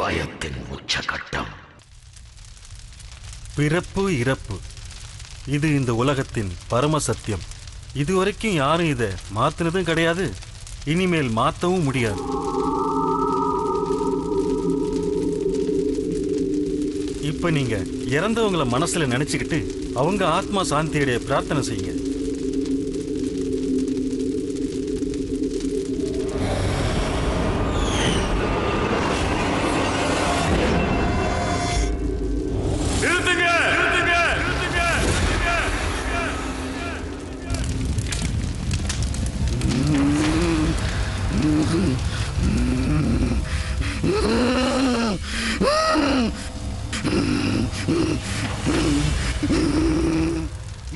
பயத்தின் உச்சகட்டம். பிறப்பு இறப்பு இது இந்த உலகத்தின் பரம சத்தியம். இதுவரைக்கும் யாரும் இதை மாத்தினதும் கிடையாது, இனிமேல் மாற்றவும் முடியாது. இப்ப நீங்க இறந்தவங்களை மனசுல நினைச்சுக்கிட்டு அவங்க ஆத்மா சாந்தியுடைய பிரார்த்தனை செய்யுங்க.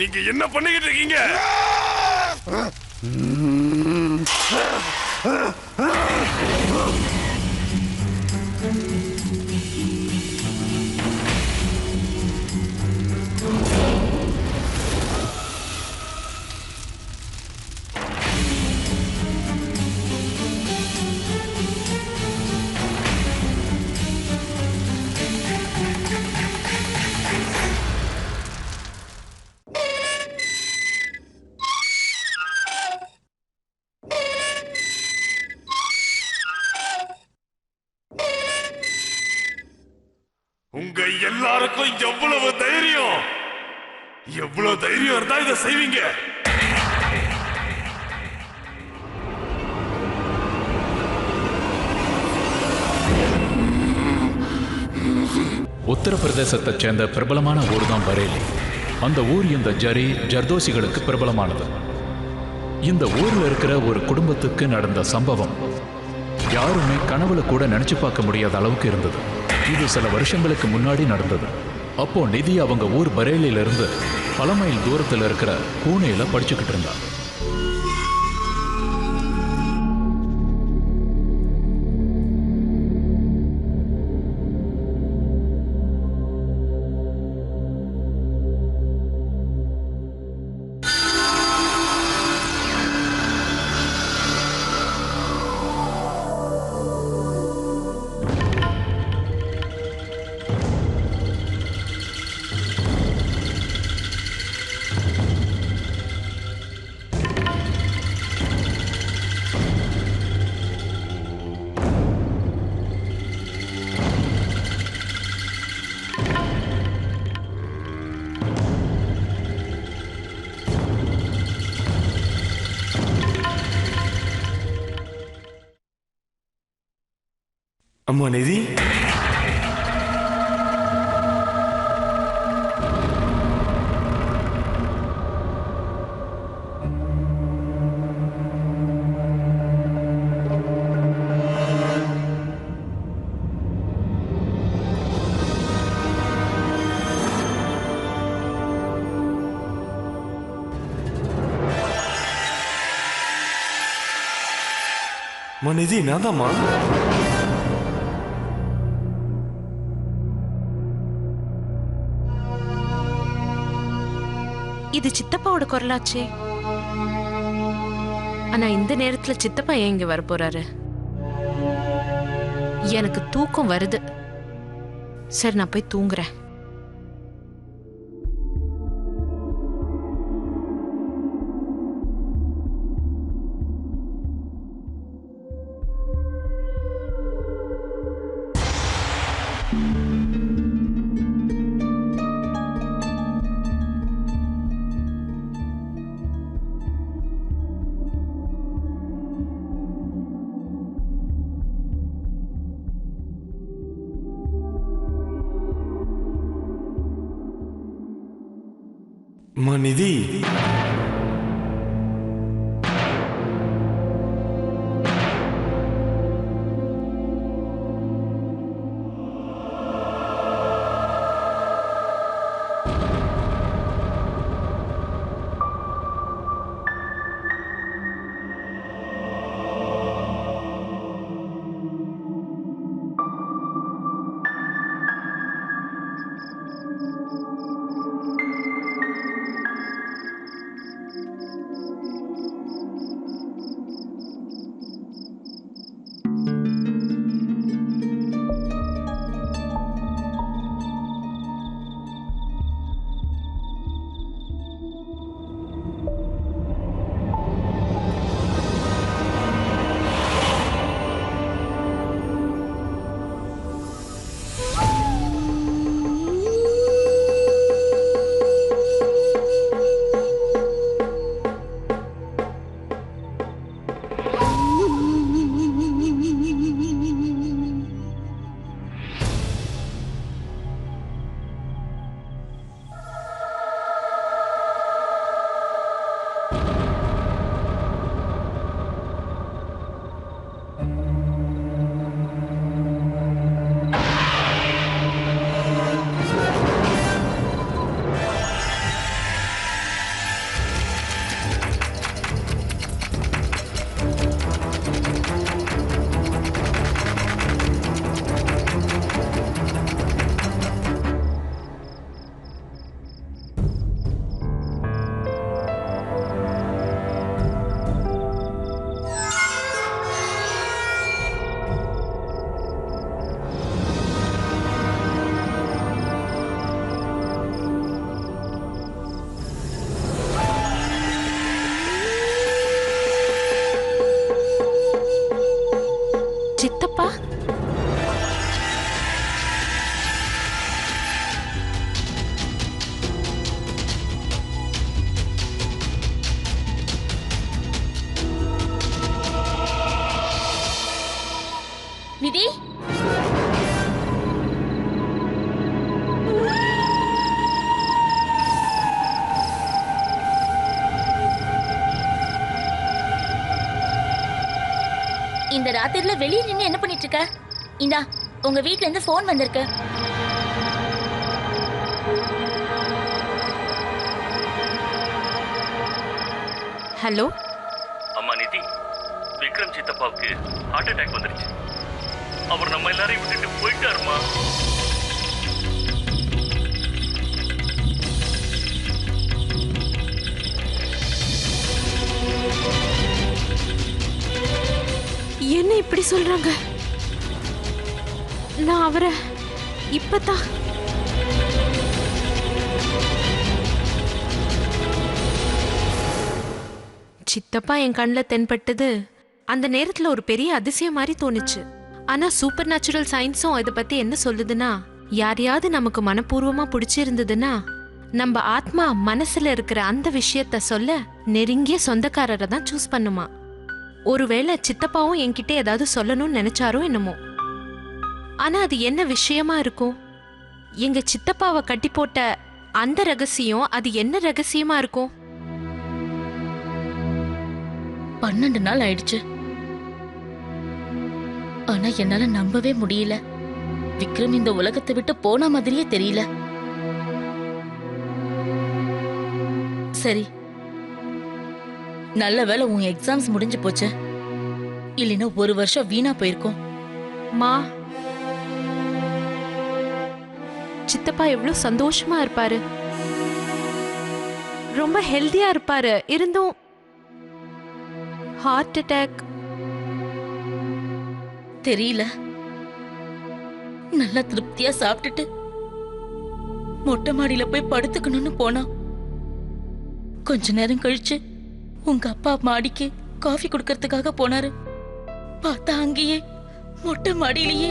நீங்க என்ன பண்ணிக்கிட்டு இருக்கீங்க? உங்க எல்லாருக்கும் எவ்வளவு தைரியம் இருந்தா இதை செய்வீங்க? உத்தரப்பிரதேசத்தை சேர்ந்த பிரபலமான ஊர் தான் பரேலி. அந்த ஊர் இந்த ஜர்தோசிகளுக்கு பிரபலமானது. இந்த ஊர்ல இருக்கிற ஒரு குடும்பத்துக்கு நடந்த சம்பவம் யாருமே கனவுல கூட நினைச்சு பார்க்க முடியாத அளவுக்கு இருந்தது. இது சில வருஷங்களுக்கு முன்னாடி நடந்தது. அப்போ நிதி அவங்க ஊர் பரேலியில இருந்து பல மைல் தூரத்தில் இருக்கிற பூனேல படிச்சுக்கிட்டு இருந்தா. அம்மா நிதி, நிதி நான்தாம்மா. இது சித்தப்பாவோட குரலாச்சே. ஆனா இந்த நேரத்துல சித்தப்பா ஏன் இங்க வர போறாரு? எனக்கு தூக்கம் வருது. சரி, நான் போய் தூங்குறேன். நிதி, இந்த ராத்திரில வெளியே நின்னு என்ன பண்ணிட்டு இருக்க? இந்தா உங்க வீட்ல இருந்து போன் வந்திருக்கு. ஹலோ அம்மா நிதி, விக்ரம் சித்தப்பாவுக்கு ஹார்ட் அட்டாக் வந்துருச்சு. அவர் நம்ம எல்லாரையும் விட்டுட்டு போயிட்டாருமா. என்ன இப்படி சொல்றாங்க? நான் அவரை இப்பதான் சித்தப்பா என் கண்ணில் தென்பட்டது அந்த நேரத்துல ஒரு பெரிய அதிசயம் மாதிரி தோணுச்சு. ஆனா சூப்பர் நேச்சுரல் சயின்ஸும் இதை பத்தி என்ன சொல்லுதுன்னா, யாரையாவது நமக்கு மனப்பூர்வமா பிடிச்சிருந்ததுன்னா நம்ம ஆத்மா மனசுல இருக்கிற அந்த விஷயத்த சொல்ல நெருங்கிய சொந்தக்காரரை தான் சூஸ் பண்ணுமா. ஒருவேளை சித்தப்பாவும் என்கிட்ட ஏதாவது சொல்லணும்னு நினைச்சாரோ என்னமோ. ஆனா அது என்ன விஷயமா இருக்கும்? எங்க சித்தப்பாவை கட்டி போட்ட அந்த ரகசியம் அது என்ன ரகசியமா இருக்கும்? 12 நாள் ஆயிடுச்சு. ஆனா என்னால நம்பவே முடியல. விக்ரம் இந்த உலகத்தை விட்டு போன மாதிரியே தெரியல. சரி, நல்ல வேளை உன் எக்ஸாம்ஸ் முடிஞ்சு போச்சு. இல்லைன்னா 1 வருஷம் வீணா போயிருக்கும். மா, சித்தப்பா எவ்வளவு சந்தோஷமா இருப்பாரு, ரொம்ப ஹெல்தியா இருப்பாரு. இருந்தும் ஹார்ட் அட்டாக். தெரியல. நல்லா திருப்தியா சாப்பிட்டுட்டு மொட்டை மாடியில போய் படுத்துக்கணும்னு போனா கொஞ்ச நேரம் கழிச்சு உங்க அப்பா மாடிக்கு காஃபி குடுக்கறதுக்காக போனாரு. பார்த்தா அங்கேயே மொட்டை மாடியிலேயே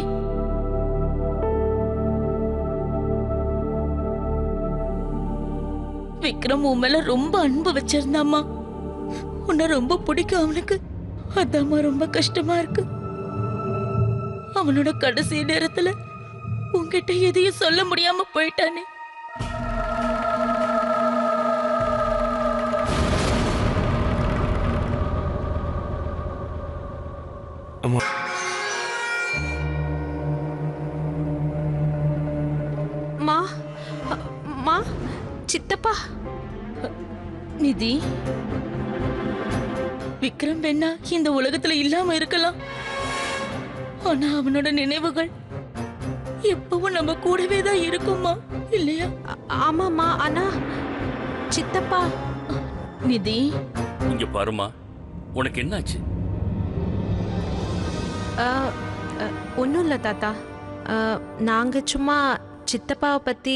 விக்ரம் உன் மேல ரொம்ப அன்பு வச்சிருந்தாம்மா. உன்னை ரொம்ப பிடிக்கும் அவனுக்கு. அதாம்மா ரொம்ப கஷ்டமா இருக்கு. அவனோட கடைசி நேரத்துல உன்கிட்ட எதையும் சொல்ல முடியாம போயிட்டானே. மா, மா, சித்தப்பா. நிதி, விக்ரம் வேணா இந்த உலகத்துல இல்லாம இருக்கலாம். ஆனா அவனோட நினைவுகள் எப்பவும் நம்ம கூடவே தான் இருக்குமா, இல்லையா? ஆமாமா. ஆனா சித்தப்பா. நிதி, இங்க பாருமா, உனக்கு என்னாச்சு? ஒன்றும் இல்லை தாத்தா. நாங்க சும்மா சித்தப்பாவை பத்தி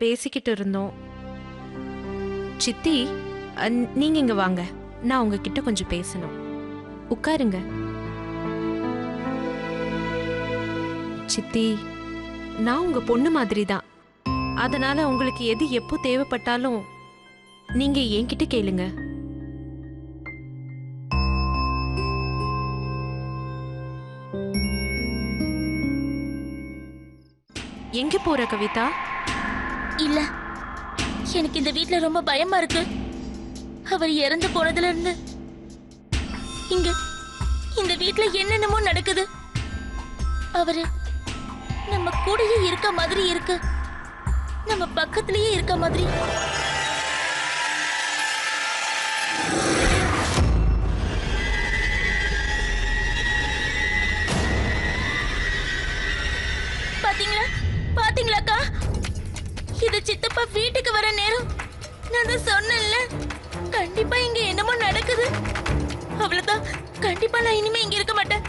பேசிக்கிட்டு இருந்தோம். சித்தி, நீங்க இங்க வாங்க, நான் உங்ககிட்ட கொஞ்சம் பேசணும். உட்காருங்க. சித்தி, நான் உங்க பொண்ணு மாதிரி தான். அதனால உங்களுக்கு எது எப்போ தேவைப்பட்டாலும் நீங்க என்கிட்ட கேளுங்க. எங்க போற கவிதா? இல்ல, எனக்கு இந்த வீட்ல ரொம்ப பயமா இருக்கு. அவர் இறந்து போனதுல இருந்து இங்க இந்த வீட்ல என்னென்னமோ நடக்குது. அவரு நம்ம கூடயே இருக்க மாதிரி இருக்கு, நம்ம பக்கத்திலேயே இருக்க மாதிரி. பாத்தீங்களா, பாத்தீங்களாக்கா? இது சித்தப்பா வீட்டுக்கு வர நேரம். நான் தான் சொன்னேன்ல, கண்டிப்பா இங்க என்னமோ நடக்குது. அவ்வளவுதான், கண்டிப்பா நான் இனிமே இங்க இருக்க மாட்டேன்.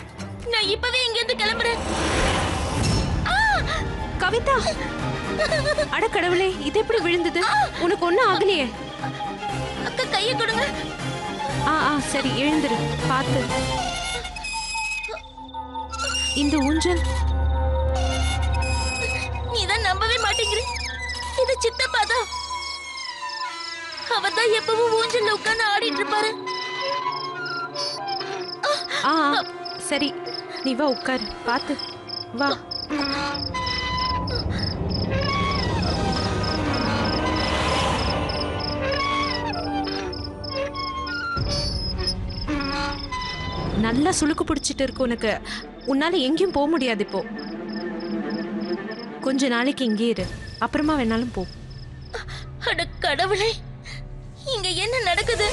நான் இப்பவே இங்க இருந்து கிளம்புறேன். கவிதா, அட கடவுளே, இது எப்படி விழுந்தது? உனக்கு ஒண்ணும் ஆகலையே? அக்கா கையை கொடுங்க. சரி, எழுந்துரு. பார்த்து. இந்த ஊஞ்சல் நீதான் நம்பவே மாட்டேங்கிற. இது சித்தப்பா தான். அவர் தான் எப்பவும் ஊஞ்சல்ல உட்கார்ந்து ஆடிட்டு இருப்பாரு. சரி, நீ வா, உட்காரு. பார்த்து வா. நல்லா சுளுக்கு பிடிச்சிட்டு இருக்கு உனக்கு. உன்னால எங்கேயும் போக முடியாது இப்போ. கொஞ்ச நாளைக்கு இங்கே இரு, அப்புறமா வேணாலும் போ. அட கடவுளே, இங்க என்ன நடக்குது?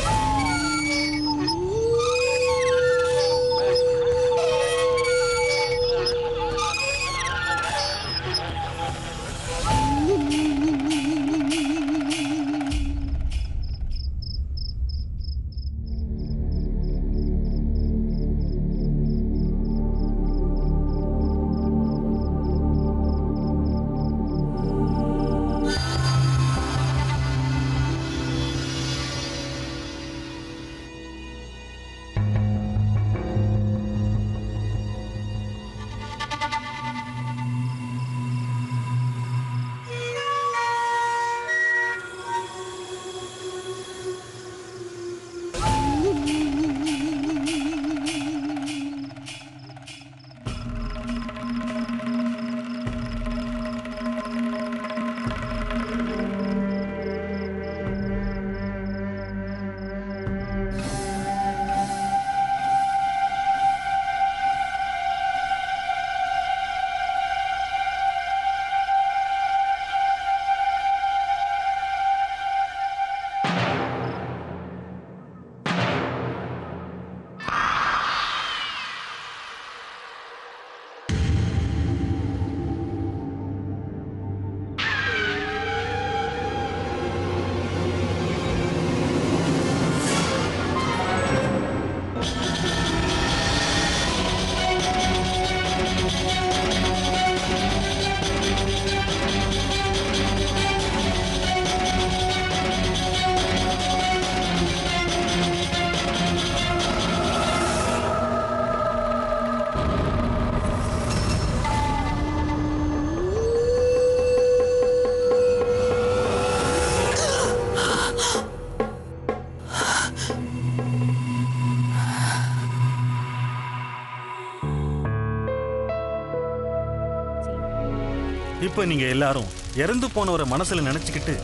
இப்ப நீங்க எல்லாரும் இறந்து போனவரை மனசுல நினைச்சுக்கிட்டு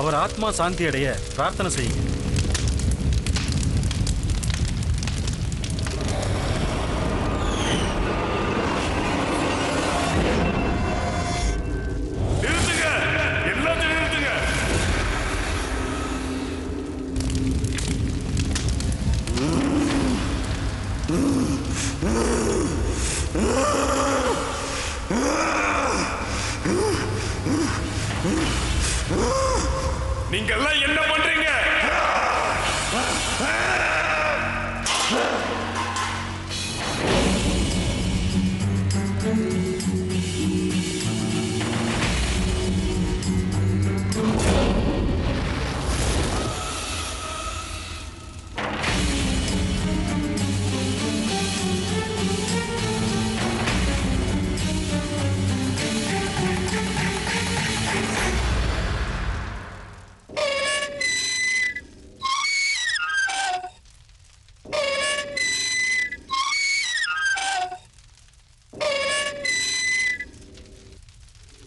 அவர் ஆத்மா சாந்தி அடைய பிரார்த்தனை செய்யுங்க. நீங்க எல்லாம் என்ன பண்றீங்க?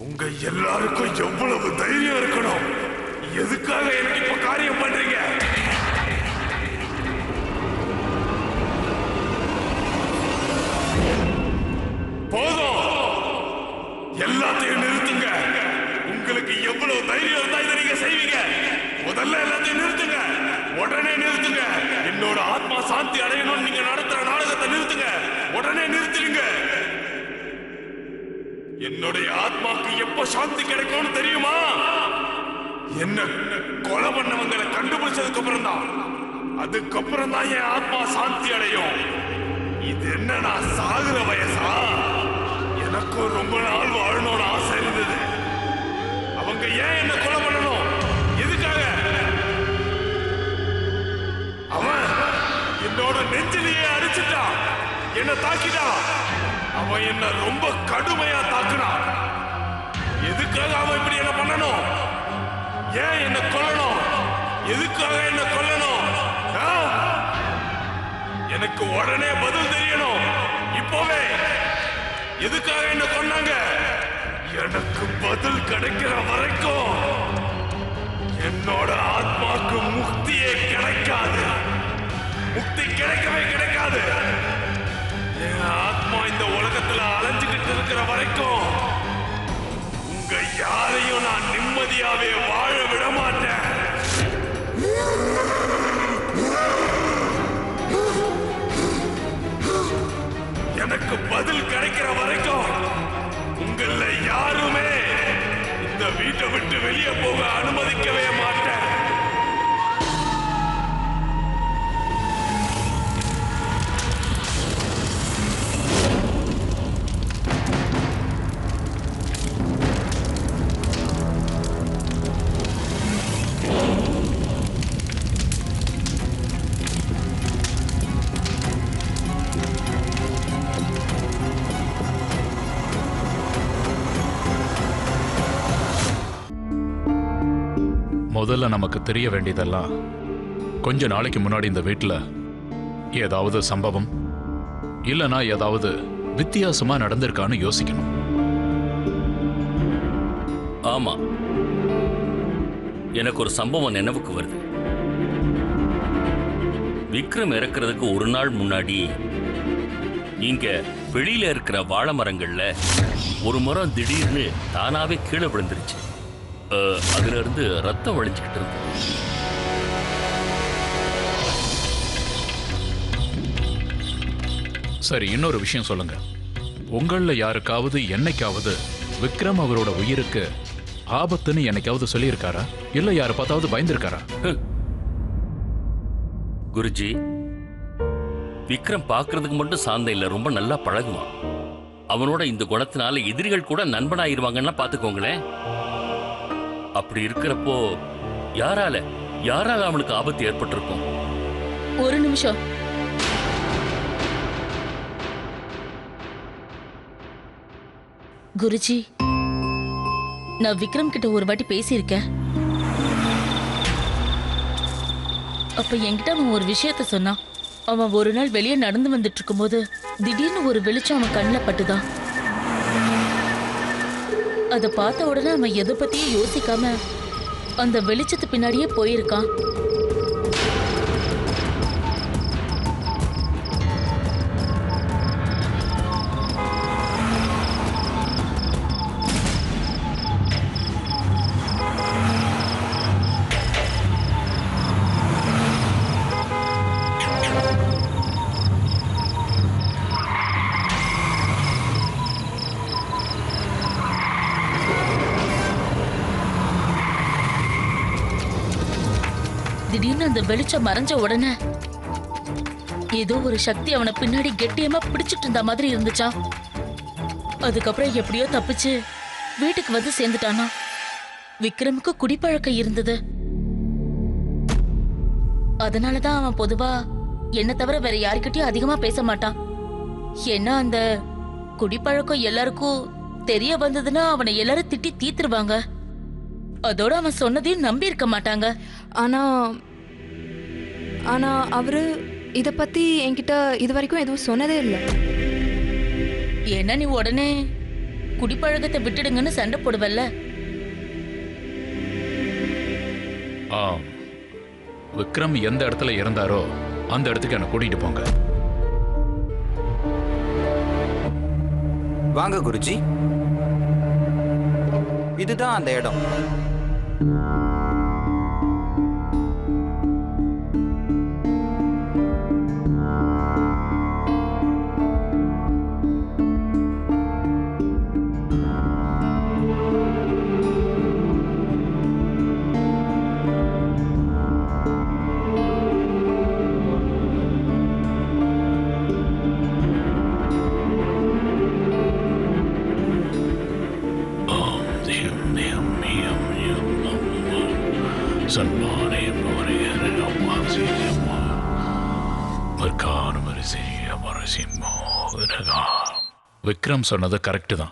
உங்க எல்லாருக்கும் எவ்வளவு தைரியம் இருக்கணும்? எதுக்காக எனக்கு இப்ப காரியம் பண்றீங்க? போதும், எல்லாத்தையும் நிறுத்துங்க. உங்களுக்கு எவ்வளவு தைரியம் இருந்தா இதை நீங்க செய்வீங்க? முதல்ல எல்லாத்தையும் நிறுத்துங்க, உடனே நிறுத்துங்க. என்னோட ஆத்மா சாந்தி அடையணும். நீங்க நடத்துற நாடகத்தை நிறுத்துங்க, உடனே நிறுத்துங்க. என்னுடைய ஆத்மாக்கு எப்ப சாந்தி கிடைக்கும்னு தெரியுமா? என்ன கொலை பண்ணவங்களை கண்டுபிடிச்சதுக்கு அப்புறம் தான். அதுக்கப்புறம் தான் என் ஆத்மா சாந்தி அடையும். இது என்ன, நான் சாகுற வயசா? எனக்கும் ரொம்ப நாள் வாழணும்னு ஆசை இருந்தது. அவங்க ஏன் என்ன கொலை பண்ணணும்? எதுக்காக? அவன் என்னோட நெஞ்சிலேயே அடிச்சுட்டான், என்ன தாக்கிட்டான். அவன் என்ன ரொம்ப கடுமையா தாக்குனான். எதுக்காக அவன் இப்படி என்ன பண்ணணும்? ஏன் என்ன கொல்லணும்? எதுக்காக என்ன கொல்லணும்? எனக்கு உடனே பதில் தெரியணும், இப்பவே. எதுக்காக என்ன கொன்னாங்க? எனக்கு பதில் கிடைக்கிற வரைக்கும் என்னோட ஆத்மாக்கு முக்தியே கிடைக்காது. முக்தி கிடைக்கவே கிடைக்காது. முதல்ல நமக்கு தெரிய வேண்டியதெல்லாம் கொஞ்ச நாளைக்கு முன்னாடி இந்த வீட்டில் ஏதாவது சம்பவம் இல்லைன்னா ஏதாவது வித்தியாசமா நடந்திருக்கான்னு யோசிக்கணும். ஆமா, எனக்கு ஒரு சம்பவம் நினைவுக்கு வருது. விக்ரம் இறக்குறதுக்கு ஒரு நாள் முன்னாடி இங்க வெளியில இருக்கிற வாழை மரங்கள்ல ஒரு மரம் திடீர்னு தானாவே கீழே விழுந்துருச்சு. அதுல இருந்து ரத்தம் வழிஞ்சுக்கிட்டு இருந்தது. சரி, இன்னொரு விஷயம் சொல்லுங்க. உங்கள யாருக்காவது என்னைக்காவது விக்ரம் அவரோட உயிருக்கு ஆபத்துன்னு என்னைக்காவது சொல்லியிருக்காரா? இல்ல யாரு பார்த்தாவது பயந்துருக்காரா? குருஜி, விக்ரம் பார்க்கறதுக்கு மட்டும் சாந்தம் இல்ல, ரொம்ப நல்லா பழகுவான். அவனோட இந்த குணத்தினால எதிரிகள் கூட நண்பனாயிருவாங்கன்னா பாத்துக்கோங்களேன். அப்படி இருக்கிறப்போ யாரால அவனுக்கு ஆபத்து ஏற்பட்டிருக்கும்? ஒரு நிமிஷம். குருஜி, நான் விக்ரம் கிட்ட ஒரு வாட்டி பேசியிருக்கேன். அப்ப என்கிட்ட அவன் ஒரு விஷயத்த சொன்னான். அவன் ஒரு நாள் வெளியே நடந்து வந்துட்டு இருக்கும்போது திடீர்னு ஒரு வெளிச்சம் அவன் கண்ணில் பட்டுதான். அதை பார்த்த உடனே அவன் எதை பத்தியும் யோசிக்காம அந்த வெளிச்சத்து பின்னாடியே போயிருக்கான். திடீர்னு அந்த வெளிச்சம் மறைஞ்ச உடனே ஏதோ ஒரு சக்தி அவனை பின்னாடி கெட்டியமா பிடிச்சிட்டு இருந்த மாதிரி இருந்துச்சா. அதுக்கப்புறம் எப்படியோ தப்பிச்சு வீட்டுக்கு வந்து சேர்ந்துட்டானா. விக்ரமுக்கு குடிப்பழக்கம் இருந்தது. அதனாலதான் அவன் பொதுவா என்ன தவிர வேற யாருக்கிட்டையும் அதிகமா பேச மாட்டான். ஏன்னா அந்த குடிப்பழக்கம் எல்லாருக்கும் தெரிய வந்ததுன்னா அவனை எல்லாரும் திட்டி தீத்துருவாங்க. அதோட அவன் சொன்னதையும் நம்பி இருக்க மாட்டாங்க. ஆனா அவரு இத பத்தி என்கிட்ட இது வரைக்கும் எதுவும் சொன்னதே இல்லை. ஏன்னா நீ உடனே குடிப்பழக்கத்தை விட்டுடுங்கன்னு சண்டை போடுவல்ல. விக்ரம் எந்த இடத்துல இருந்தாரோ அந்த இடத்துக்கு என்ன கூட்டிட்டு போங்க. வாங்க குருஜி, இதுதான் அந்த இடம். விக்ரம் சொன்னது கரெக்ட் தான்.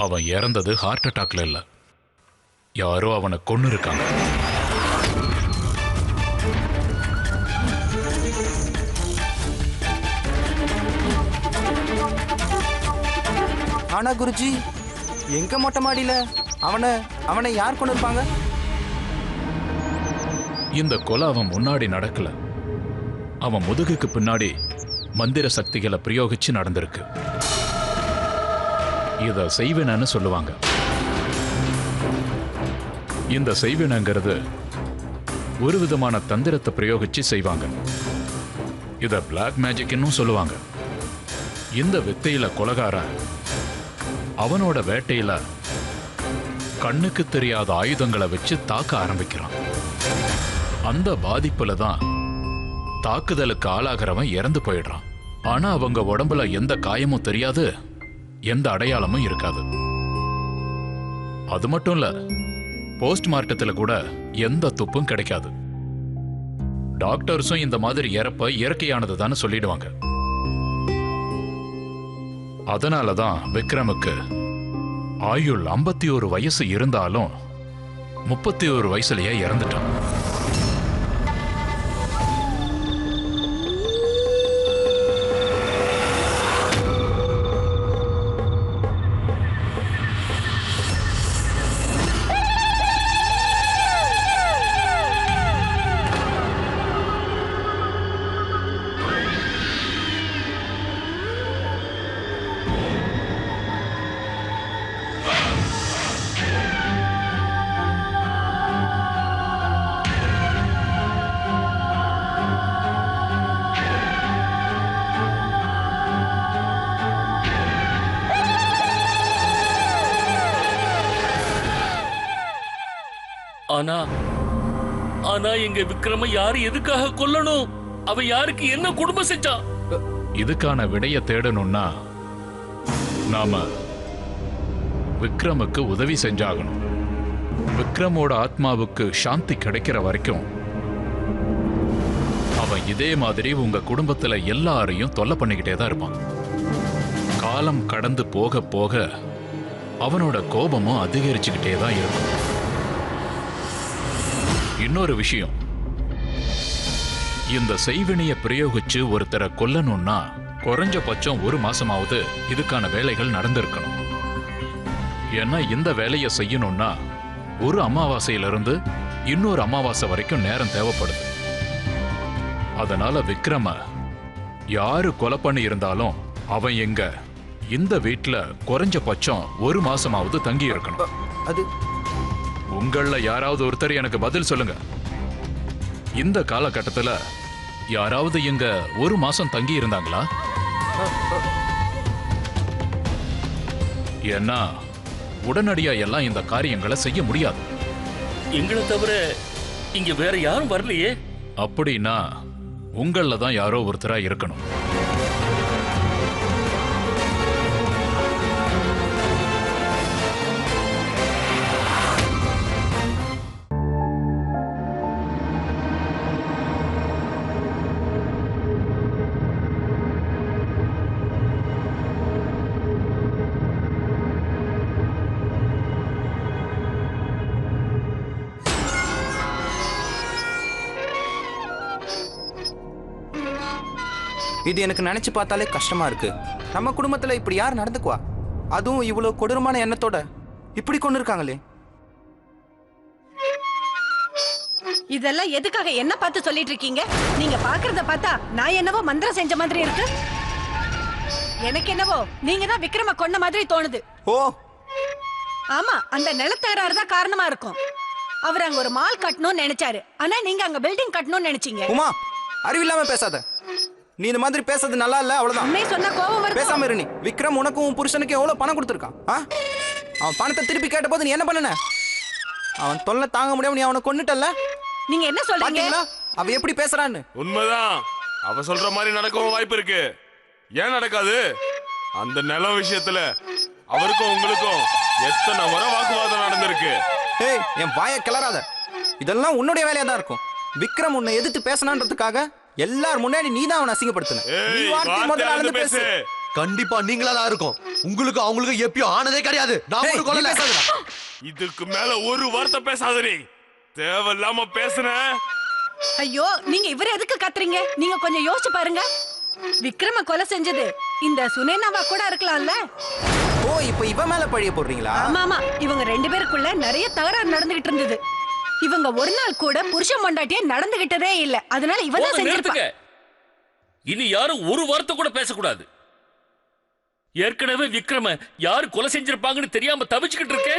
அவன் இறந்தது ஹார்ட் அட்டாக்ல இல்ல, யாரோ அவனை கொன்னு இருக்காங்க. ஆனா குருஜி, எங்க மொட்டை மாடியில அவனை யார் கொண்டு இருப்பாங்க? இந்த கொலை அவன் முன்னாடி நடக்கல, அவன் முதுகுக்கு பின்னாடி மந்திர சக்திகளை பிரயோகிச்சு நடந்திருக்கு. இத செய்வினன்னு சொல்லுவாங்க. இந்த செய்வினங்கிறது ஒரு விதமான தந்திரத்தை பிரயோகிச்சு செய்வாங்க. இத பிளாக் மேஜிக்னு சொல்லுவாங்க. இந்த வித்தையில கொலைகாரன் அவனோட வேட்டையில கண்ணுக்கு தெரியாத ஆயுதங்களை வச்சு தாக்க ஆரம்பிக்கிறான். அந்த பாதிப்புல தான் தாக்குதலுக்கு ஆளாகிறவன் இறந்து போயிடுறான். ஆனா அவங்க உடம்புல எந்த காயமும் தெரியாது, எந்த அடையாளமும் இருக்காது. அது மட்டும் இல்ல, போஸ்ட்மார்ட்டத்துல கூட எந்த துப்பும் கிடைக்காது. டாக்டர்ஸும் இந்த மாதிரி இறப்ப இயற்கையானது தானே சொல்லிடுவாங்க. அதனாலதான் விக்ரமுக்கு ஆயுள் 51 வயசு இருந்தாலும் 31 வயசுலயே இறந்துட்டான். ஆனா ஆனா எங்க விக்ரம யாரு எதுக்காக கொல்லணும்? அவன் யாருக்கு என்ன குடும்பம் செஞ்சான்? இதுக்கான விடைய தேடணும்னா நாம விக்ரமுக்கு உதவி செஞ்சாகணும். விக்ரமோட ஆத்மாவுக்கு சாந்தி கிடைக்கிற வரைக்கும் அவன் இதே மாதிரி உங்க குடும்பத்துல எல்லாரையும் தொல்லை பண்ணிக்கிட்டே தான் இருப்பான். காலம் கடந்து போக போக அவனோட கோபமும் அதிகரிச்சுக்கிட்டே தான் இருக்கும். இன்னொரு விஷயம், இந்த செய்வினையை பிரயோகிச்சு ஒருத்தரை கொல்லணும்னா குறைஞ்சபட்சம் 1 மாசமாவது இதுக்கான வேலைகள் நடந்திருக்கணும். ஏன்னா இந்த வேலையை செய்யணும்னா ஒரு அமாவாசையிலிருந்து இன்னொரு அமாவாசை வரைக்கும் நேரம் தேவைப்படுது. அதனால விக்ரம யாரு கொலை பண்ணி இருந்தாலும் அவன் எங்க இந்த வீட்டுல குறைஞ்சபட்சம் 1 மாசமாவது தங்கி இருக்கணும். அது உங்கள யாராவது ஒருத்தர் எனக்கு பதில் சொல்லுங்க. இந்த காலகட்டத்துல யாராவது இங்க 1 மாசம் தங்கி இருந்தாங்களா? ஏன்னா உடனடியா எல்லாம் இந்த காரியங்களை செய்ய முடியாது. எங்களை தவிர இங்க வேற யாரும் வரலையே. அப்படின்னா உங்கள தான் யாரோ ஒருத்தரா இருக்கணும். இது எனக்கு நினைச்சு பார்த்தாலே கஷ்டமா இருக்கு. நம்ம குடும்பத்துல இப்படி யார் நடந்துக்குவா? அதுவும் இவ்வளவு கொடூரமான எண்ணத்தோட இப்படி கொண்டு இருக்காங்களே. இதெல்லாம் எதுக்காக என்ன பார்த்து சொல்லிட்டு இருக்கீங்க? நீங்க பாக்குறத பார்த்தா நான் என்னவோ மந்திரம் செஞ்ச மாதிரி இருக்கு. எனக்கு என்னவோ நீங்க தான் விக்ரம கொன்ன மாதிரி தோணுது. ஓ ஆமா, அந்த நிலத்தகராறு தான் காரணமா இருக்கும். அவர் அங்க ஒரு மால் கட்டணும்னு நினைச்சாரு, ஆனா நீங்க அங்க பில்டிங் கட்டணும்னு நினைச்சீங்க. உமா, அறிவில்லாம பேசாத. நீ இந்த மாதிரி பேசுறது நல்லா இல்ல, அவ்வளவுதான். உண்மையை சொன்னா கோபம் வருது. பேசாம இரு நீ. விக்ரம் உனக்கும் உன் புருஷனுக்கு எவ்வளவு பணம் கொடுத்துருக்கான்? அவன் பணத்தை திருப்பி கேட்ட போது நீ என்ன பண்ணன? அவன் தொல்லை தாங்க முடியாம நீ அவனை கொன்னுட்டல்ல. நீங்க என்ன சொல்றீங்க? அவ எப்படி பேசுறான்னு. உண்மைதான். அவ சொல்ற மாதிரி நடக்கவும் வாய்ப்பு இருக்கு. ஏன் நடக்காது? அந்த நிலம் விஷயத்துல அவருக்கும் உங்களுக்கும் எத்தனை முறை வாக்குவாதம் நடந்திருக்கு. ஏய், என் வாயை கிளறாத. இதெல்லாம் உன்னுடைய வேலையா தான் இருக்கும். விக்ரம் உன்னை எதிர்த்து பேசணுன்றதுக்காக எல்லார் முன்னாடி நீ தான் அவனை அசிங்கப்படுத்தின. நீ வார்த்தை முதல்ல அளந்து பேசு. கண்டிப்பா நீங்களா தான் இருக்கும். உங்களுக்கு அவங்களுக்கு எப்பயும் ஆனதே கிடையாது. நான் ஒரு கொலை பேசாதடா. இதுக்கு மேல ஒரு வார்த்தை பேசாத நீ. தேவையில்லாம பேசுன. ஐயோ, நீங்க இவரை எதுக்கு கத்துறீங்க? நீங்க கொஞ்சம் யோசிச்சு பாருங்க. விக்ரம கொலை செஞ்சது இந்த சுனேனாவா கூட இருக்கலாம்ல. ஓ, இப்போ இவ மேல பழிய போடுறீங்களா? ஆமா ஆமா, இவங்க 2 பேருக்குள்ள நிறைய தகராறு நடந்துகிட்டு இருந்தது. இவங்க ஒரு நாள் கூட புருஷன் பொண்டாட்டியே நடந்துகிட்டதே இல்ல. அதனால இவதான் செஞ்சிருப்பாங்க. இனி யாரும் ஒரு வார்த்தை கூட பேசக்கூடாது. ஏற்கனவே விக்ரம யாரு கொலை செஞ்சிருப்பாங்கன்னு தெரியாம தவிச்சுக்கிட்டு இருக்க.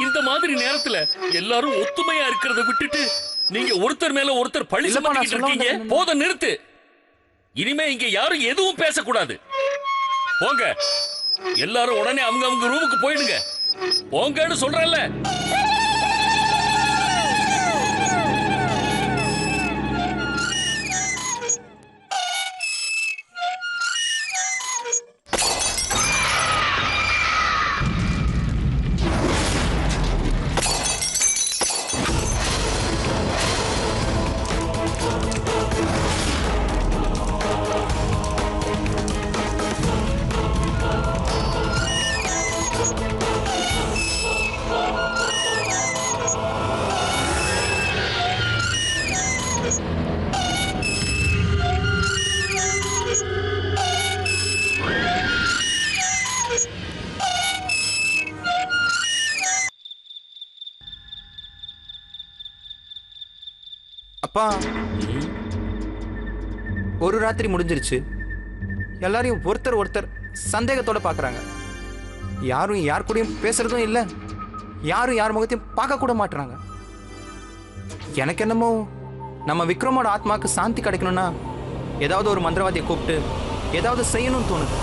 இந்த மாதிரி நேரத்துல எல்லாரும் ஒத்துமையா இருக்கிறத விட்டுட்டு நீங்க ஒருத்தர் மேல ஒருத்தர் பழி சுமத்திட்டு இருக்கீங்க. போத நிறுத்து. இனிமே இங்க யாரும் எதுவும் பேசக்கூடாது. போங்க, எல்லாரும் உடனே அவங்க ரூமுக்கு போயிடுங்க. போங்கன்னு சொல்றேன்ல. அப்பா ஒரு ராத்திரி முடிஞ்சிருச்சு. எல்லாரையும் ஒருத்தர் சந்தேகத்தோட பாக்குறாங்க. யாரும் யார் கூடயும் பேசுறதும் இல்ல, யாரும் யார் முகத்தையும் பார்க்க கூட மாட்டுறாங்க. எனக்கு என்னமோ நம்ம விக்ரமோட ஆத்மாக்கு சாந்தி கிடைக்கணும்னா ஏதாவது ஒரு மந்திரவாதியை கூப்பிட்டு ஏதாவது செய்யணும்னு தோணுது.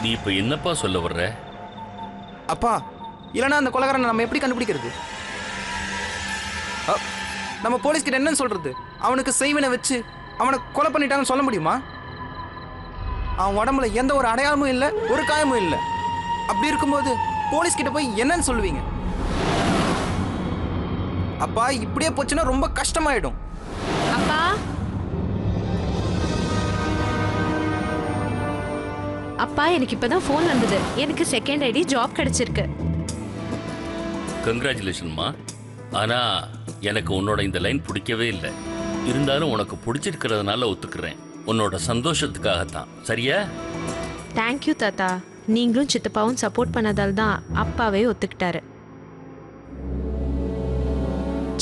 நீ இப்ப என்னப்பா சொல்ல வர்ற? அப்பா இல்லைன்னா அந்த கொலைகாரனை நம்ம எப்படி கண்டுபிடிக்கிறது? நம்ம போலீஸ் கிட்ட என்னன்னு சொல்றது? அவனுக்கு செய்வனை வச்சு அவனை கொலை பண்ணிட்டாங்கன்னு சொல்ல முடியுமா? அவன் உடம்புல எந்த ஒரு அடையாளமும் இல்லை, ஒரு காயமும் இல்லை. அப்படி இருக்கும்போது போலீஸ் கிட்ட போய் என்னன்னு சொல்லுவீங்க? அப்பா இப்படியே போச்சுன்னா ரொம்ப கஷ்டமாயிடும். அப்பா அப்பா எனக்கு இப்பதான் ஃபோன் வந்தது. எனக்கு செகண்ட் ஐடி ஜாப் கிடைச்சிருக்கு. கங்க்ராச்சுலேஷன்மா. ஆனா எனக்கு உன்னோட இந்த லைன் பிடிக்கவே இல்லை. இருந்தாலும் உனக்கு பிடிச்சிருக்கிறதுனால ஒத்துக்கிறேன். உன்னோட சந்தோஷத்துக்காகத்தான். சரியா? தேங்க்யூ தாத்தா. நீங்களும் சித்தப்பாவும் சப்போர்ட் பண்ணதால் தான் அப்பாவே ஒத்துக்கிட்டாரு.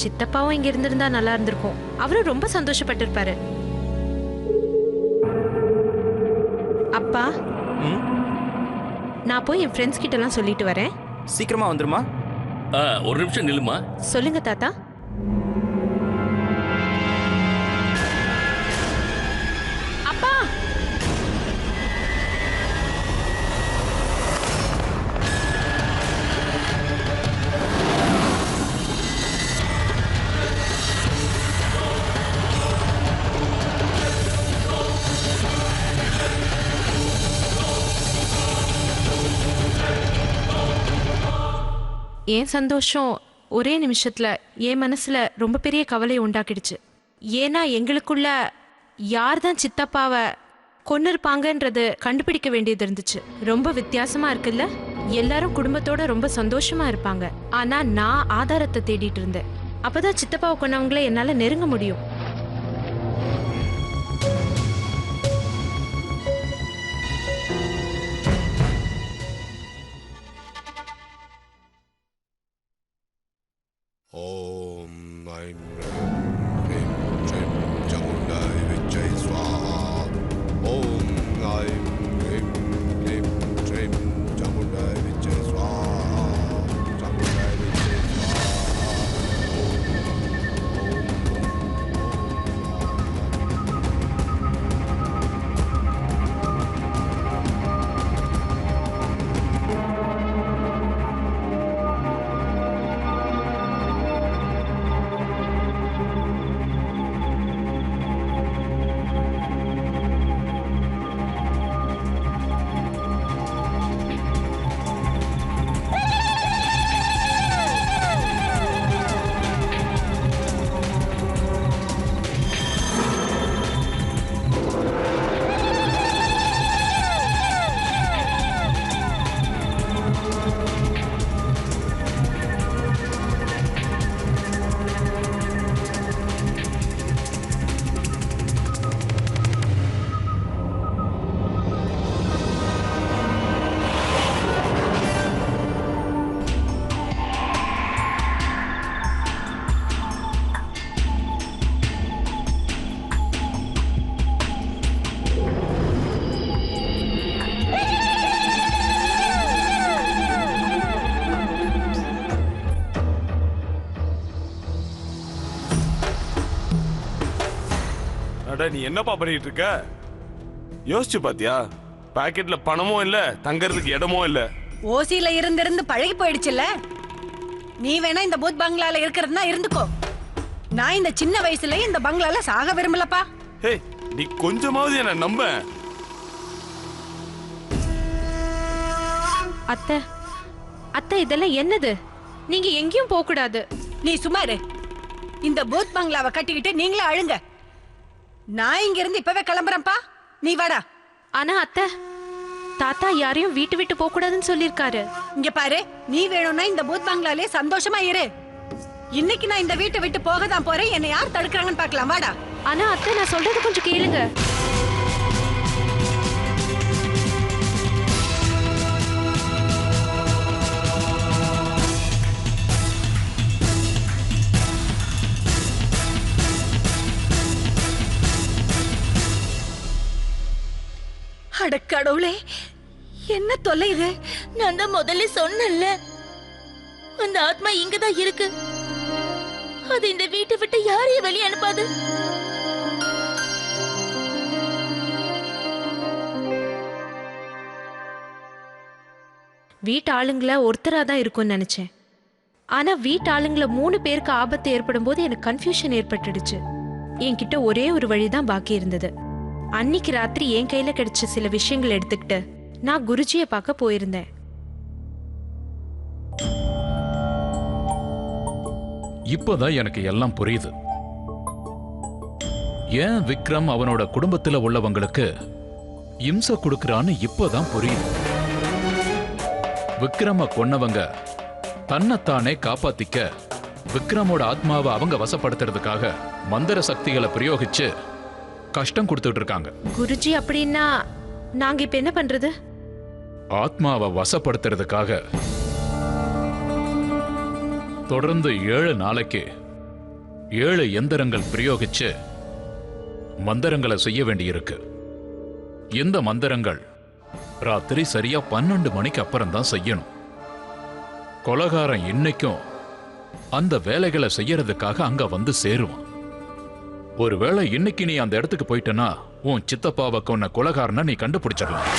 சித்தப்பாவும் இங்க இருந்திருந்தா நல்லா இருந்திருக்கும். அவரும் ரொம்ப சந்தோஷப்பட்டிருப்பாரு. அப்பா நான் போய் என் ஃப்ரெண்ட்ஸ் கிட்ட எல்லாம் சொல்லிட்டு வரேன். சீக்கிரமா வந்துருமா? ஒரு நிமிஷம் நில்லுமா. சொல்லுங்க தாத்தா. அப்பா என் சந்தோஷம் ஒரே நிமிஷத்துல என் மனசுல ரொம்ப பெரிய கவலையை உண்டாக்கிடுச்சு. ஏன்னா எங்களுக்குள்ள யார் தான் சித்தப்பாவை கொன்னிருப்பாங்கன்றது கண்டுபிடிக்க வேண்டியது இருந்துச்சு. ரொம்ப வித்தியாசமா இருக்குல்ல? எல்லாரும் குடும்பத்தோட ரொம்ப சந்தோஷமா இருப்பாங்க. ஆனா நான் ஆதாரத்தை தேடிட்டு இருந்தேன். அப்பதான் சித்தப்பாவை கொன்னவங்கள என்னால நெருங்க முடியும். நீ என்னப்பா பண்ணிட்டு இருக்க? யோசிச்சு பாத்தியா? பாக்கெட்ல பணமும் இல்ல, தங்கறதுக்கு இடமும் இல்ல. ஓசியில இருந்து பழகி போயிடுச்சுல்ல. நீ வேணா இந்த பூத் பங்களால இருக்கிறதுனா இருந்துக்கோ. நான் இந்த சின்ன வயசுல இந்த பங்களால சாக விரும்பலப்பா. ஹே, நீ கொஞ்சமாவது என்ன நம்ப. அத்தை அத்தை இதெல்லாம் என்னது? நீங்க எங்கேயும் போக கூடாது. நீ சுமாரு. இந்த பூத் பங்களாவை கட்டிக்கிட்டு நீங்களே அழுங்க. நான் இங்க இருந்து இப்பவே கிளம்புறேன்ப்பா. நீ வாடா. ஆனா அத்தை, தாத்தா யாரையும் வீட்டு விட்டு போக கூடாதுன்னு சொல்லிருக்காரு. இங்க பாரு, நீ வேணும்னா இந்த பூத் பங்களாலே சந்தோஷமா இரு. இன்னைக்கு நான் இந்த வீட்டை விட்டு போக தான் போறேன். என்னை யார் தடுக்கிறாங்கன்னு பார்க்கலாம். வாடா. ஆனா அத்தை நான் சொல்றது கொஞ்சம் கேளுங்க. அட கடவுளே, என்ன தொல்லை இது? நான் தான் முதல்ல சொன்னேன்ல, அந்த ஆத்மா இங்கதான் இருக்கு. அது இந்த வீட்டை விட்டு யாரையும் வெளியே அனுப்பாது. வீட்டு ஆளுங்கள ஒருத்தரா தான் இருக்கும்னு நினைச்சேன். ஆனா வீட்டு ஆளுங்கள 3 பேருக்கு ஆபத்து ஏற்படும் போது எனக்கு கன்ஃபியூஷன் ஏற்பட்டுடுச்சு. என்கிட்ட ஒரே ஒரு வழிதான் பாக்கி இருந்தது. அன்னைக்கு ராத்திரி என் கையில கிடைச்ச சில விஷயங்கள் எடுத்துக்கிட்டு நான் குருஜியை பார்க்க போயிருந்தேன். இப்பதான் எனக்கு எல்லாம் புரியுது. ஏன் விக்ரம் அவனோட குடும்பத்துல உள்ளவங்களுக்கு இம்சை கொடுக்கறான்னு இப்பதான் புரியுது. விக்ரம கொன்னவங்க தன்னைத்தானே காப்பாத்திக்க விக்ரமோட ஆத்மாவை அவங்க வசப்படுத்துறதுக்காக மந்திர சக்திகளை பிரயோகிச்சு கஷ்டம் கொடுத்துட்டு இருக்காங்க. குருஜி, அப்படின்னா நாங்க இப்ப என்ன பண்றது? ஆத்மாவை வசப்படுத்துறதுக்காக தொடர்ந்து 7 நாளைக்கு 7 எந்திரங்கள் பிரயோகிச்சு மந்திரங்களை செய்ய வேண்டியிருக்கு. இந்த மந்திரங்கள் ராத்திரி சரியா 12 மணிக்கு அப்புறம் தான் செய்யணும். கொலகாரன் இன்னைக்கும் அந்த வேலைகளை செய்யறதுக்காக அங்க வந்து சேருவான். ஒருவேளை இன்னைக்கு நீ அந்த இடத்துக்கு போயிட்டனா உன் சித்தப்பாவை கொன்ன கொலகாரனை நீ கண்டுபிடிச்சிடலாம்.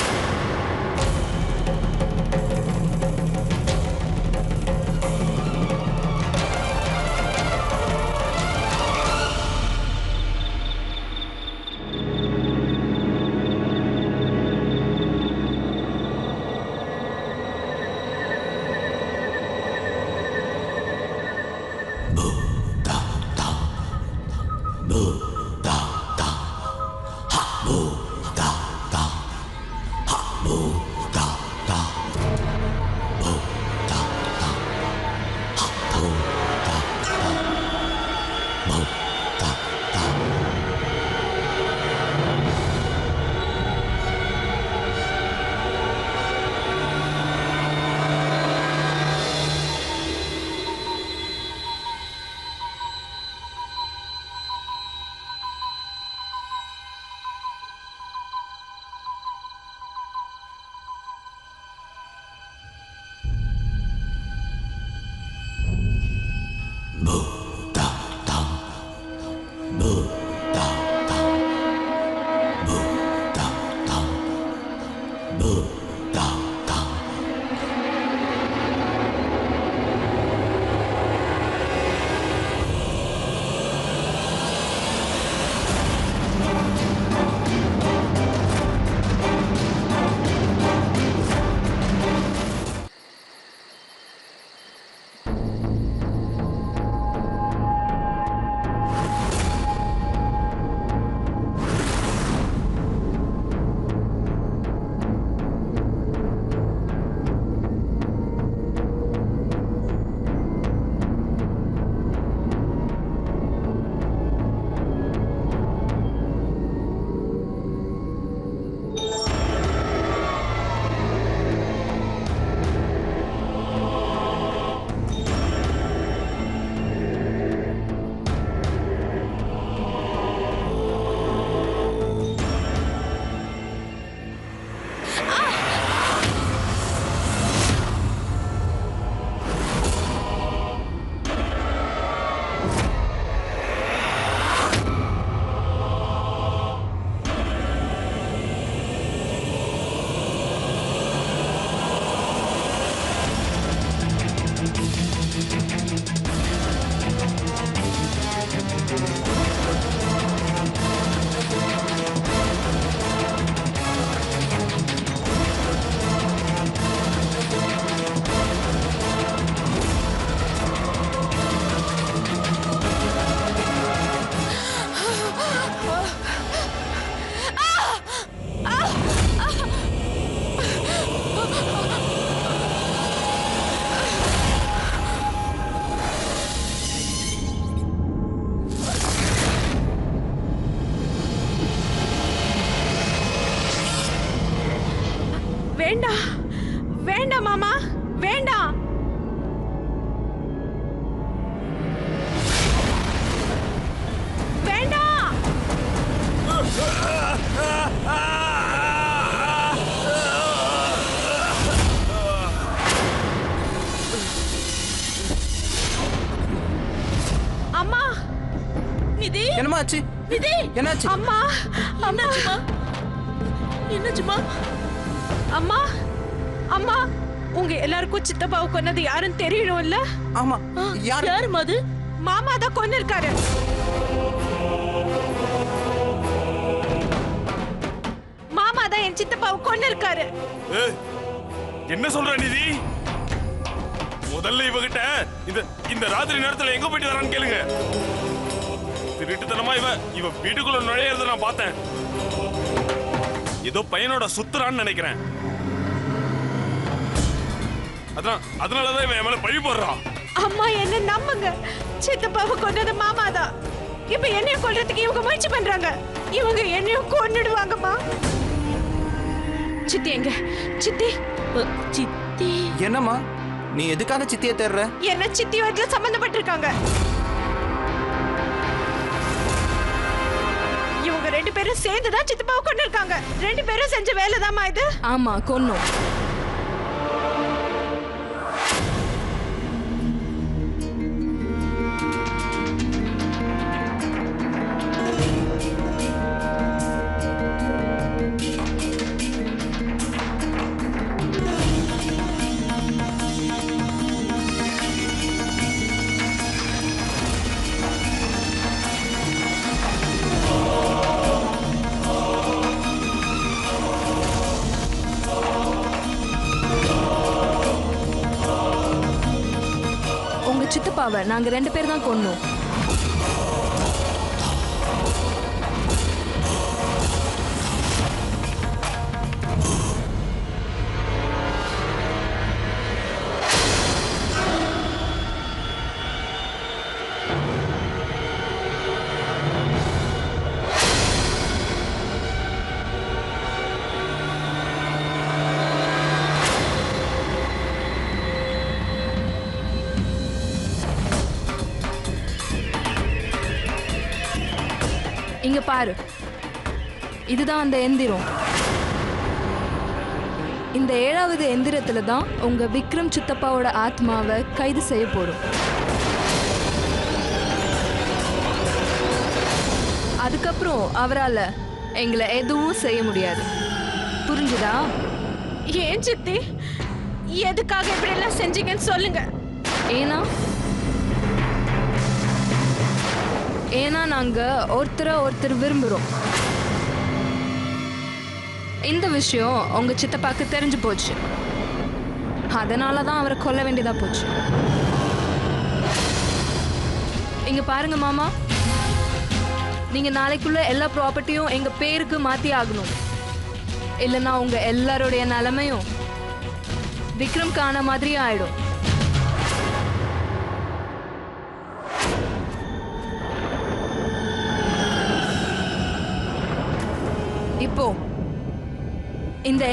வேண்டாம் வேண்டாம் மாமா, வேண்டாம். வேண்டாம். ஆச்சு? விதி என்னாச்சு? அம்மா என்னாச்சுமா? என்னாச்சுமா? அம்மா அம்மா உங்க எல்லாருக்கும் சித்தப்பாவை கொன்னது யாருன்னு தெரியணும்ல? ஆமா. யாருமா அது? மாமா தான் கொன்னு இருக்காரு. மாமா தான் என் சித்தப்பாவை கொன்னு இருக்காரு. என்ன சொல்ற நிதி? முதல்ல இவகிட்ட இந்த ராத்திரி நேரத்துல எங்க போயிட்டு வரான்னு கேளுங்க. திருட்டுத்தனமா இவ வீட்டுக்குள்ள நுழையறத நான் பார்த்தேன். ஏதோ பையனோட சுத்துறான்னு நினைக்கிறேன். அதனாலதான் இவன் மேல பழி போடுறான். அம்மா என்ன நம்புங்க, சித்தப்பாவை கொன்னது மாமா தான். இப்ப என்னையும் கொல்றதுக்கு இவங்க முயற்சி பண்றாங்க. இவங்க என்னையும் கொன்னுடுவாங்கம்மா. சித்தி எங்க? சித்தி சித்தி என்னம்மா நீ எதுக்காக சித்தியை தேடுற? என்ன சித்தி வீட்டுல சம்பந்தப்பட்டிருக்காங்க. இவங்க 2 பேரும் சேர்ந்துதான் சித்தப்பாவை கொண்டு இருக்காங்க. 2 பேரும் செஞ்ச வேலைதாம்மா இது. ஆமா கொன்னோம். சித்தப்பாவை நாங்க 2 பேர் தான் கொன்னோம். இங்க பாரு, இதுதான் அந்த எந்திரம். இந்த 7வது எந்திரத்துல தான் உங்க விக்ரம் சித்தப்பாவோட ஆத்மாவை கைது செய்ய போறோம். அதுக்கப்புறம் அவரால் எங்களை எதுவும் செய்ய முடியாது. புரிஞ்சுதா? ஏன் சித்தி, எதுக்காக இப்படி எல்லாம் செஞ்சீங்கன்னு சொல்லுங்க. ஏன்னா நாங்க ஒருத்தர் விரும்புறோம். இந்த விஷயம் உங்க சித்தப்பாக்கு தெரிஞ்சு போச்சு. அதனாலதான் அவரை கொல்ல வேண்டியதா போச்சு. இங்க பாருங்க மாமா, நீங்க நாளைக்குள்ள எல்லா ப்ராப்பர்ட்டியும் எங்க பேருக்கு மாத்தி ஆகணும். இல்லைன்னா உங்க எல்லாருடைய நிலைமையும் விக்ரம் காண மாதிரி ஆயிடும். இப்போ இந்த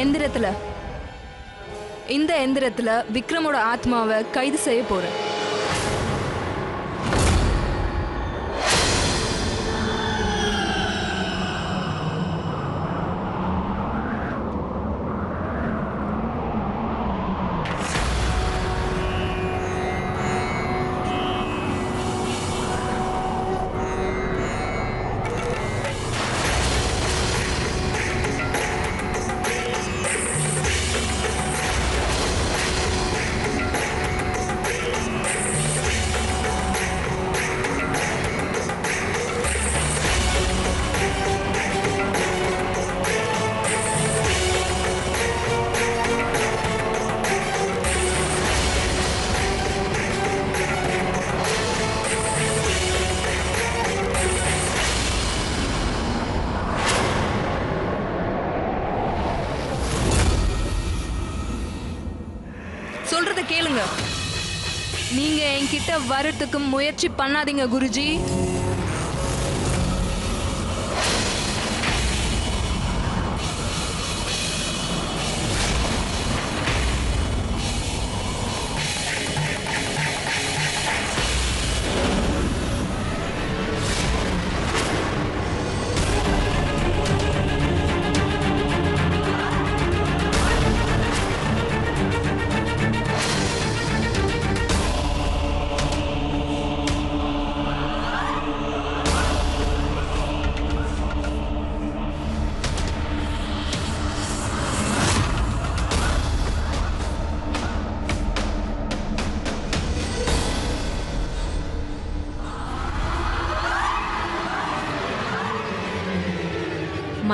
எந்திரத்துல விக்ரமோட ஆத்மாவை கைது செய்ய போறேன். சொல்றத கேளுங்க. நீங்க என்கிட்ட வரத்துக்கு முயற்சி பண்ணாதீங்க குருஜி.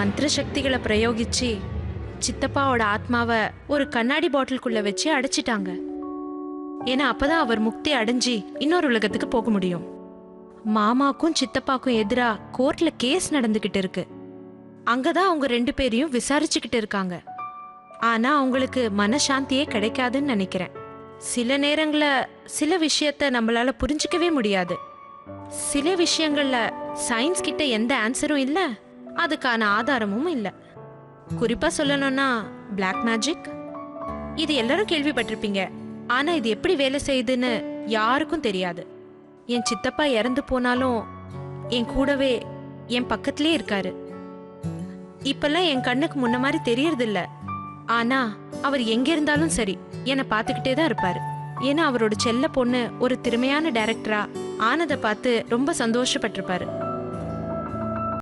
மந்திர சக்திகளை பிரயோகிச்சு சித்தப்பாவோட ஆத்மாவை ஒரு கண்ணாடி பாட்டிலுக்குள்ள வச்சு அடைச்சிட்டாங்க. ஏன்னா அப்பதான் அவர் முக்தி அடைஞ்சி இன்னொரு உலகத்துக்கு போக முடியும். மாமாக்கும் சித்தப்பாக்கும் எதிரா கோர்ட்ல கேஸ் நடந்துகிட்டு இருக்கு. அங்கதான் அவங்க 2 பேரையும் விசாரிச்சுக்கிட்டு இருக்காங்க. ஆனா அவங்களுக்கு மனசாந்தியே கிடைக்காதுன்னு நினைக்கிறேன். சில நேரங்கள சில விஷயத்த நம்மளால புரிஞ்சிக்கவே முடியாது. சில விஷயங்கள்ல சயின்ஸ் கிட்ட எந்த ஆன்சரும் இல்ல, அதுக்கான ஆதாரமும் இல்ல. குறிப்பா சொல்லணும்னா பிளாக் மேஜிக். இது எல்லாரும் கேள்விப்பட்டிருப்பீங்க. ஆனா இது எப்படி வேலை செய்யுதுன்னு யாருக்கும் தெரியாது. என் சித்தப்பா இறந்து போனாலும் என் கூடவே என் பக்கத்திலே இருக்காரு. இப்பெல்லாம் என் கண்ணுக்கு முன்ன மாதிரி தெரியறது இல்ல. ஆனா அவர் எங்க இருந்தாலும் சரி என்னை பார்த்துக்கிட்டே தான் இருப்பாரு. ஏன்னா அவரோட செல்ல பொண்ணு ஒரு திறமையான டைரக்டரா ஆனதை பார்த்து ரொம்ப சந்தோஷப்பட்டிருப்பாரு.